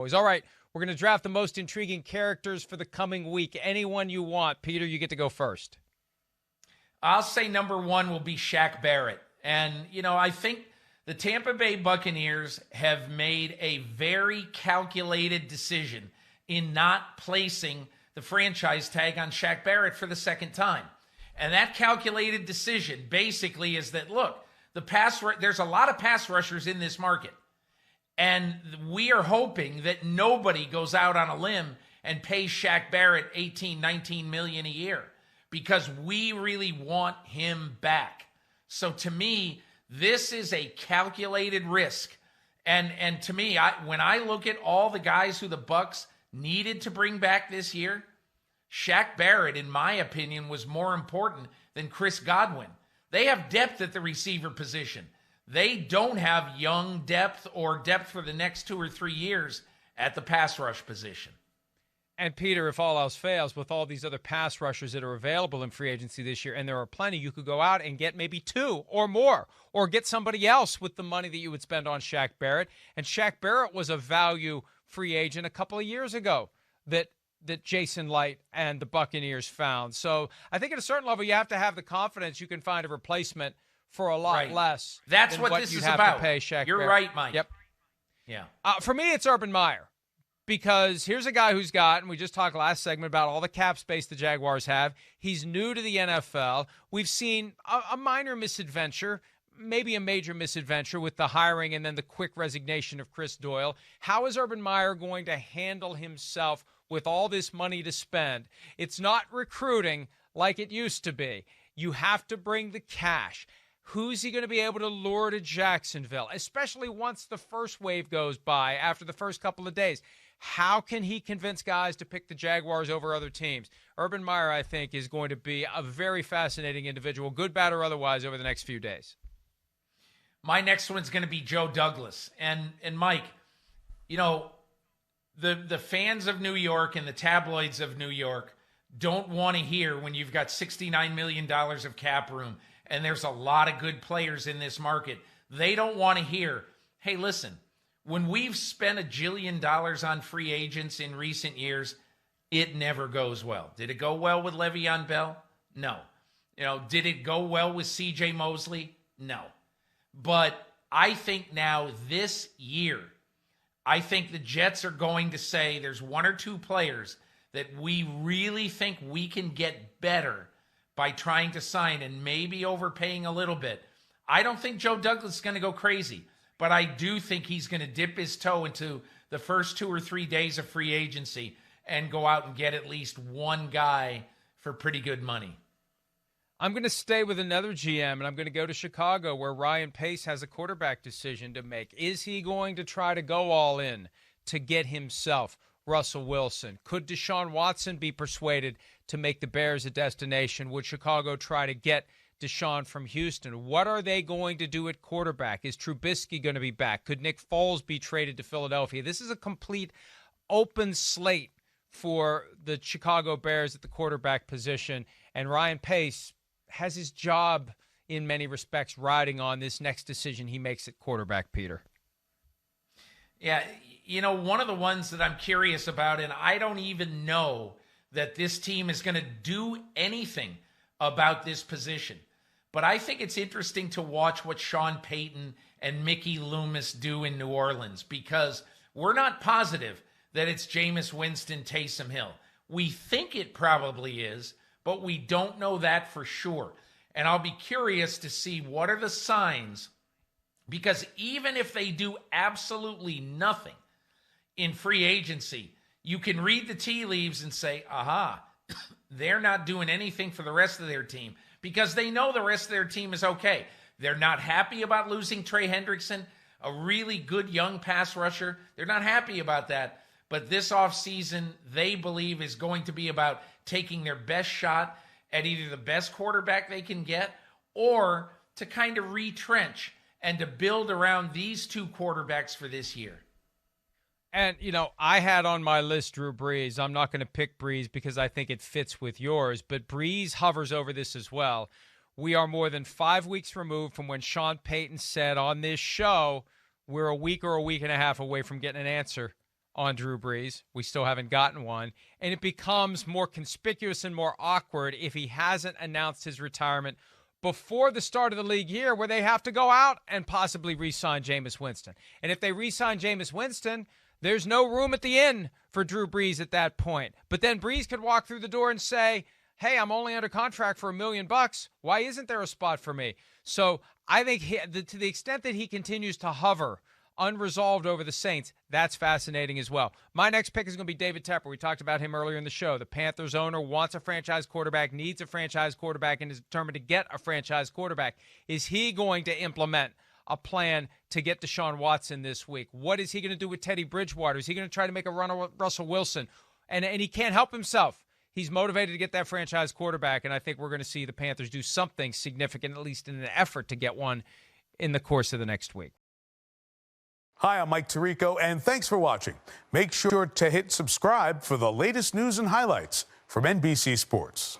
All right, we're going to draft the most intriguing characters for the coming week. Anyone you want. Peter, you get to go first. I'll say number one will be Shaq Barrett. And, I think the Tampa Bay Buccaneers have made a very calculated decision in not placing the franchise tag on Shaq Barrett for the second time. And that calculated decision basically is that, look, there's a lot of pass rushers in this market. And we are hoping that nobody goes out on a limb and pays Shaq Barrett 18, 19 million a year because we really want him back. So to me, this is a calculated risk. And to me, when I look at all the guys who the Bucs needed to bring back this year, Shaq Barrett, in my opinion, was more important than Chris Godwin. They have depth at the receiver position. They don't have young depth or depth for the next 2 or 3 years at the pass rush position. And Peter, if all else fails, with all these other pass rushers that are available in free agency this year, and there are plenty, you could go out and get maybe 2 or more, or get somebody else with the money that you would spend on Shaq Barrett. And Shaq Barrett was a value free agent a couple of years ago that Jason Light and the Buccaneers found. So I think at a certain level, you have to have the confidence you can find a replacement for a lot less. That's than what what this you'd is have about. to pay Shaq You're Barrett. right, Mike. Yep. Yeah. For me, it's Urban Meyer. Because here's a guy who's got, and we just talked last segment about all the cap space the Jaguars have. He's new to the NFL. We've seen a minor misadventure, maybe a major misadventure with the hiring and then the quick resignation of Chris Doyle. How is Urban Meyer going to handle himself with all this money to spend? It's not recruiting like it used to be. You have to bring the cash. Who's he going to be able to lure to Jacksonville, especially once the first wave goes by after the first couple of days? How can he convince guys to pick the Jaguars over other teams? Urban Meyer, I think, is going to be a very fascinating individual, good, bad, or otherwise, over the next few days. My next one's going to be Joe Douglas. And Mike, the fans of New York and the tabloids of New York don't want to hear when you've got $69 million of cap room and there's a lot of good players in this market. They don't want to hear, hey, listen, when we've spent $1 jillion on free agents in recent years, it never goes well. Did it go well with Le'Veon Bell? No. Did it go well with C.J. Mosley? No. But I think now this year, I think the Jets are going to say there's 1 or 2 players that we really think we can get better by trying to sign and maybe overpaying a little bit. I don't think Joe Douglas is going to go crazy, but I do think he's going to dip his toe into the first 2 or 3 days of free agency and go out and get at least one guy for pretty good money. I'm going to stay with another GM, and I'm going to go to Chicago, where Ryan Pace has a quarterback decision to make. Is he going to try to go all in to get himself Russell Wilson? Could Deshaun Watson be persuaded to make the Bears a destination? Would Chicago try to get Deshaun from Houston? What are they going to do at quarterback? Is Trubisky going to be back? Could Nick Foles be traded to Philadelphia? This is a complete open slate for the Chicago Bears at the quarterback position, and Ryan Pace has his job in many respects riding on this next decision he makes at quarterback, Peter. Yeah, one of the ones that I'm curious about, and I don't even know that this team is going to do anything about this position, but I think it's interesting to watch what Sean Payton and Mickey Loomis do in New Orleans, because we're not positive that it's Jameis Winston, Taysom Hill. We think it probably is, but we don't know that for sure. And I'll be curious to see what are the signs, because even if they do absolutely nothing in free agency, you can read the tea leaves and say, aha, they're not doing anything for the rest of their team, because they know the rest of their team is okay. They're not happy about losing Trey Hendrickson, a really good young pass rusher. They're not happy about that. But this offseason, they believe is going to be about taking their best shot at either the best quarterback they can get or to kind of retrench and to build around these 2 quarterbacks for this year. And, I had on my list Drew Brees. I'm not going to pick Brees because I think it fits with yours, but Brees hovers over this as well. We are more than 5 weeks removed from when Sean Payton said on this show, we're a week or a week and a half away from getting an answer on Drew Brees. We still haven't gotten one. And it becomes more conspicuous and more awkward if he hasn't announced his retirement before the start of the league year, where they have to go out and possibly re-sign Jameis Winston. And if they re-sign Jameis Winston, there's no room at the inn for Drew Brees at that point. But then Brees could walk through the door and say, hey, I'm only under contract for $1 million. Why isn't there a spot for me? So I think to the extent that he continues to hover unresolved over the Saints, that's fascinating as well. My next pick is going to be David Tepper. We talked about him earlier in the show. The Panthers owner wants a franchise quarterback, needs a franchise quarterback, and is determined to get a franchise quarterback. Is he going to implement a plan to get Deshaun Watson this week? What is he going to do with Teddy Bridgewater? Is he going to try to make a run on Russell Wilson? And he can't help himself. He's motivated to get that franchise quarterback, and I think we're going to see the Panthers do something significant, at least in an effort to get one in the course of the next week. Hi, I'm Mike Tirico, and thanks for watching. Make sure to hit subscribe for the latest news and highlights from NBC Sports.